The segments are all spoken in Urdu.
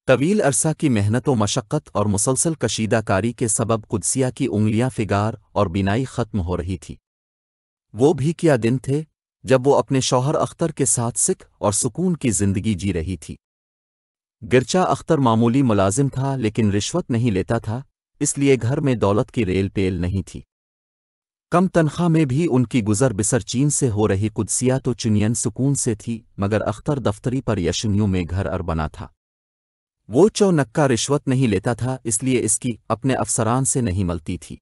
طویل عرصہ کی محنت و مشقت اور مسلسل کشیدہ کاری کے سبب قدسیہ کی انگلیاں فگار اور بینائی ختم ہو رہی تھی۔ وہ بھی کیا دن تھے جب وہ اپنے شوہر اختر کے ساتھ سکھ اور سکون کی زندگی جی رہی تھی۔ گرچہ اختر معمولی ملازم تھا لیکن رشوت نہیں لیتا تھا، اس لیے گھر میں دولت کی ریل پیل نہیں تھی۔ کم تنخواہ میں بھی ان کی گزر بسر چین سے ہو رہی قدسیہ تو چنین سکون سے تھی، مگر اختر دفتری پر یشنیوں میں گھر بنا تھا۔ وہ نکا رشوت نہیں لیتا تھا، اس لیے اس کی اپنے افسران سے نہیں ملتی تھی۔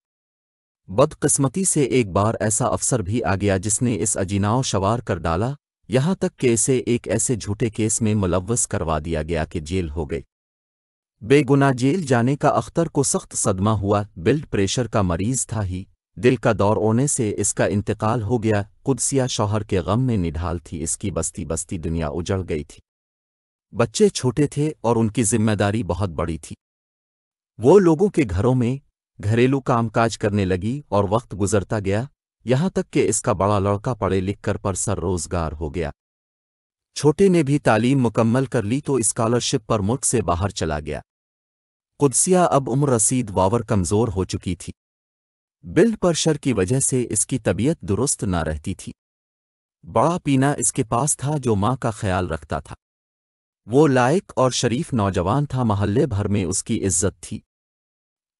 بدقسمتی سے ایک بار ایسا افسر بھی آ گیا جس نے اس اجیناؤ شوار کر ڈالا، یہاں تک کہ اسے ایک ایسے جھوٹے کیس میں ملوث کروا دیا گیا کہ جیل ہو گئی۔ بے گناہ جیل جانے کا اختر کو سخت صدمہ ہوا، بلڈ پریشر کا مریض تھا ہی، دل کا دور ہونے سے اس کا انتقال ہو گیا۔ قدسیہ شوہر کے غم میں نڈھال تھی، اس کی بستی بستی دنیا اجڑ گئی تھی۔ بچے چھوٹے تھے اور ان کی ذمہ داری بہت بڑی تھی۔ وہ لوگوں کے گھروں میں گھریلو کام کاج کرنے لگی اور وقت گزرتا گیا، یہاں تک کہ اس کا بڑا لڑکا پڑھے لکھ کر پرسر روزگار ہو گیا۔ چھوٹے نے بھی تعلیم مکمل کر لی تو اسکالرشپ پر ملک سے باہر چلا گیا۔ قدسیہ اب عمر رسید واور کمزور ہو چکی تھی۔ بلڈ پریشر کی وجہ سے اس کی طبیعت درست نہ رہتی تھی۔ بڑا پینا اس کے پاس تھا جو ماں کا خیال رکھتا تھا۔ وہ لائق اور شریف نوجوان تھا، محلے بھر میں اس کی عزت تھی۔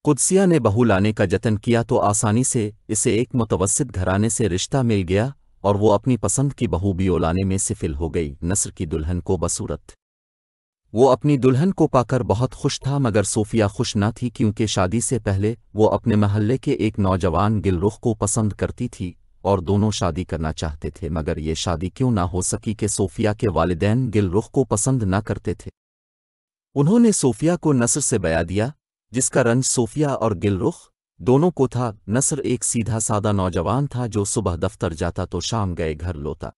قدسیہ نے بہو لانے کا جتن کیا تو آسانی سے اسے ایک متوسط گھرانے سے رشتہ مل گیا اور وہ اپنی پسند کی بہو بھی اولانے میں سفل ہو گئی۔ نصر کی دلہن کو بصورت وہ اپنی دلہن کو پا کر بہت خوش تھا، مگر صوفیہ خوش نہ تھی کیونکہ شادی سے پہلے وہ اپنے محلے کے ایک نوجوان گل رخ کو پسند کرتی تھی اور دونوں شادی کرنا چاہتے تھے، مگر یہ شادی کیوں نہ ہو سکی کہ صوفیہ کے والدین گل رخ کو پسند نہ کرتے تھے۔ انہوں نے صوفیہ کو نصر سے بیاہ دیا، جس کا رنج صوفیہ اور گل رخ دونوں کو تھا۔ نصر ایک سیدھا سادہ نوجوان تھا جو صبح دفتر جاتا تو شام گئے گھر لوٹا۔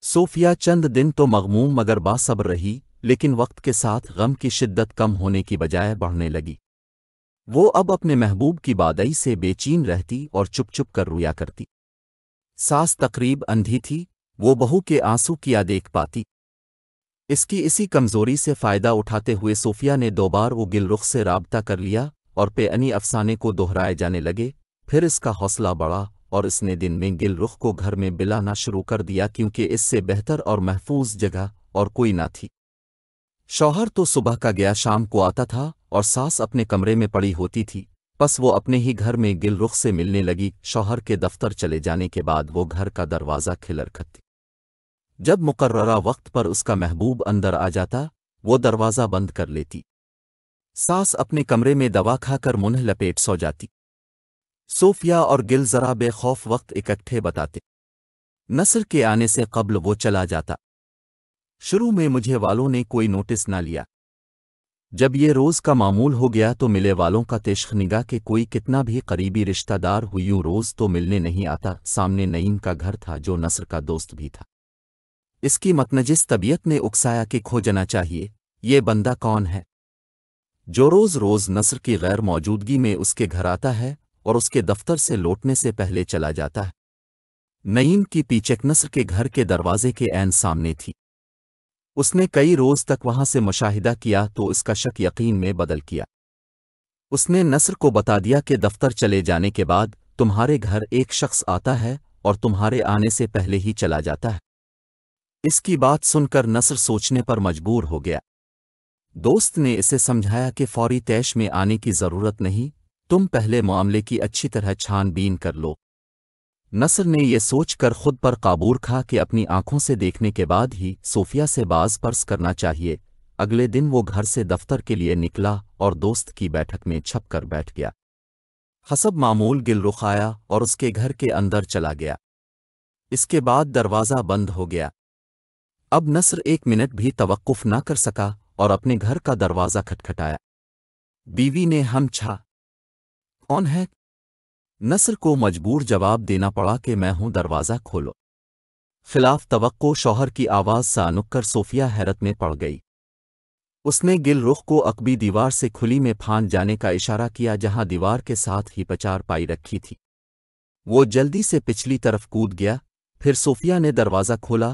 صوفیہ چند دن تو مغموم مگر باصبر رہی، لیکن وقت کے ساتھ غم کی شدت کم ہونے کی بجائے بڑھنے لگی۔ وہ اب اپنے محبوب کی بادئی سے بے چین رہتی اور چپ چپ کر رویا کرتی۔ ساس تقریب اندھی تھی، وہ بہو کے آنسو کیا دیکھ پاتی۔ اس کی اسی کمزوری سے فائدہ اٹھاتے ہوئے صوفیہ نے 2 بار وہ گل رخ سے رابطہ کر لیا اور انی افسانے کو دہرائے جانے لگے۔ پھر اس کا حوصلہ بڑھا اور اس نے دن میں گل رخ کو گھر میں بلانا شروع کر دیا کیونکہ اس سے بہتر اور محفوظ جگہ اور کوئی نہ تھی۔ شوہر تو صبح کا گیا شام کو آتا تھا اور ساس اپنے کمرے میں پڑی ہوتی تھی، پس وہ اپنے ہی گھر میں گل رخ سے ملنے لگی۔ شوہر کے دفتر چلے جانے کے بعد وہ گھر کا دروازہ کھلا رکھتی۔ جب مقررہ وقت پر اس کا محبوب اندر آ جاتا، وہ دروازہ بند کر لیتی۔ ساس اپنے کمرے میں دوا کھا کر منہ لپیٹ سو جاتی۔ صوفیہ اور گل ذرا بے خوف وقت اکٹھے بتاتے۔ نصر کے آنے سے قبل وہ چلا جاتا۔ شروع میں مجھے والوں نے کوئی نوٹس نہ لیا۔ جب یہ روز کا معمول ہو گیا تو ملے والوں کا تشخ نگاہ کہ کوئی کتنا بھی قریبی رشتہ دار ہو یوں روز تو ملنے نہیں آتا۔ سامنے نعیم کا گھر تھا جو نصر کا دوست بھی تھا۔ اس کی متنجس طبیعت نے اکسایا کہ کھوجنا چاہیے، یہ بندہ کون ہے جو روز روز نصر کی غیر موجودگی میں اس کے گھر آتا ہے اور اس کے دفتر سے لوٹنے سے پہلے چلا جاتا ہے۔ نعیم کی پیچک نصر کے گھر کے دروازے کے عین سامنے تھی۔ اس نے کئی روز تک وہاں سے مشاہدہ کیا تو اس کا شک یقین میں بدل کیا۔ اس نے نصر کو بتا دیا کہ دفتر چلے جانے کے بعد تمہارے گھر ایک شخص آتا ہے اور تمہارے آنے سے پہلے ہی چلا جاتا ہے۔ اس کی بات سن کر نصر سوچنے پر مجبور ہو گیا۔ دوست نے اسے سمجھایا کہ فوری طیش میں آنے کی ضرورت نہیں، تم پہلے معاملے کی اچھی طرح چھان بین کر لو۔ نصر نے یہ سوچ کر خود پر قابو رکھا کہ اپنی آنکھوں سے دیکھنے کے بعد ہی صوفیہ سے باز پرس کرنا چاہیے۔ اگلے دن وہ گھر سے دفتر کے لیے نکلا اور دوست کی بیٹھک میں چھپ کر بیٹھ گیا۔ حسب معمول گل رخ آیا اور اس کے گھر کے اندر چلا گیا۔ اس کے بعد دروازہ بند ہو گیا۔ اب نصر 1 منٹ بھی توقف نہ کر سکا اور اپنے گھر کا دروازہ کھٹکھٹایا۔ بیوی نے ہم چھا کون ہے؟ نصر کو مجبور جواب دینا پڑا کہ میں ہوں، دروازہ کھولو۔ خلاف توقع شوہر کی آواز سے نک کر صوفیہ حیرت میں پڑ گئی۔ اس نے گل رخ کو عقبی دیوار سے کھلی میں پھان جانے کا اشارہ کیا جہاں دیوار کے ساتھ ہی پچار پائی رکھی تھی۔ وہ جلدی سے پچھلی طرف کود گیا، پھر صوفیہ نے دروازہ کھولا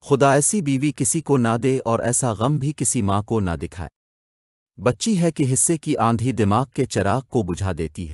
خدا ایسی بیوی کسی کو نہ دے اور ایسا غم بھی کسی ماں کو نہ دکھائے۔ بچی ہے کہ حصے کی آندھی دماغ کے چراغ کو بجھا دیتی ہے۔